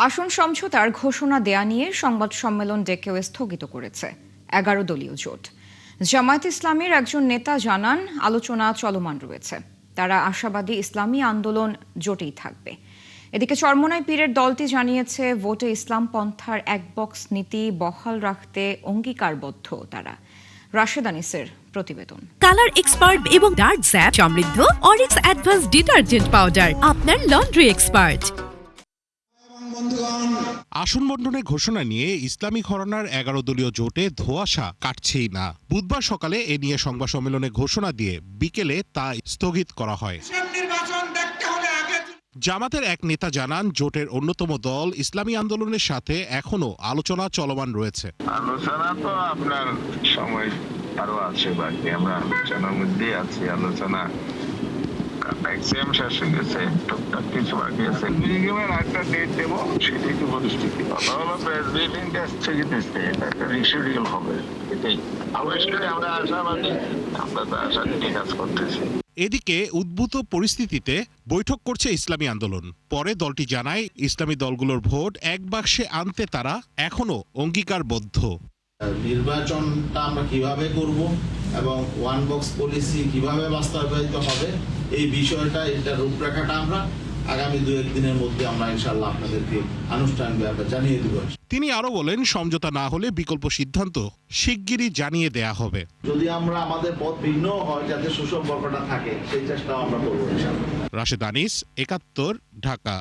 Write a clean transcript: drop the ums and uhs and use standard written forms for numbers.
আসন সমঝোতার ঘোষণা দেয়া নিয়ে সংবাদ সম্মেলন ডেকেও স্থগিত করেছে 11 দলীয় জোট। জামায়াত ইসলামের একজন নেতা জানান, আলোচনা চলমান রয়েছে, তারা আশাবাদী ইসলামী আন্দোলন জোটেই থাকবে। এদিকে চরমোনাই পীরের দলটি জানিয়েছে, ভোটে ইসলাম পন্থার এক বক্স নীতি বহাল রাখতে অঙ্গীকারবদ্ধ তারা। রাশেদা নিসের প্রতিবেদন। কালার এক্সপার্ট এবং ডার্ক স্যাপ সমৃদ্ধ অরিক্স অ্যাডভান্স ডিটারজেন্ট পাউডার, আপনার লন্ড্রি এক্সপার্ট। আসন বণ্টনের ঘোষণা নিয়ে ইসলামী ঘরানার 11 দলীয় জোটে ধোঁয়াশা কাটছেই না। বুধবার সকালে এ নিয়ে সংবাদ সম্মেলনে ঘোষণা দিয়ে বিকেলে তা স্থগিত করা হয়। জামাতের এক নেতা জানান, জোটের অন্যতম দল ইসলামী আন্দোলনের সাথে এখনো আলোচনা চলমান রয়েছে। আলোচনা তো আপনার সময় আরো আছে, বাকি আমরা আলোচনার মধ্যে আছি। আলোচনা ম্যাক্সিমাম শেষ হয়ে গেছে, টুকটাক কিছু বাকি আছে। মিনিমামের একটা ডেট দেবো, সেটাই তো পরিস্থিতি। কথা হলো প্রেস ব্রিফিংটা স্থগিত দিচ্ছে, একটা রিশিডিউল হবে, এটাই। অবশ্যই আমরা আশাবাদী, আমরা তো আশা নিয়ে কাজ করতেছি। এদিকে উদ্ভূত পরিস্থিতিতে বৈঠক করছে ইসলামী আন্দোলন। পরে দলটি জানায়, ইসলামী দলগুলোর ভোট এক বাক্সে আনতে তারা এখনো অঙ্গীকারবদ্ধ। নির্বাচনটা আমরা কিভাবে করব এবং ওয়ান বক্স পলিসি কিভাবে বাস্তবায়িত হবে, এই বিষয়টা, এটা রূপরেখাটা আমরা আগামী 2-1 দিনের মধ্যে আমরা ইনশাআল্লাহ আপনাদেরকে আনুষ্ঠানিকভাবে জানিয়ে দেব। তিনি আরো বলেন, সমঝোতা না হলে বিকল্প সিদ্ধান্ত শিগগিরই জানিয়ে দেয়া হবে। যদি আমরা আমাদের পথ ভিন্ন হয়, যাতে সুসম্পর্কটা থাকে, সেই চেষ্টাও আমরা করবো ইনশাআল্লাহ। রাশেদ আনিস, 71, ঢাকা।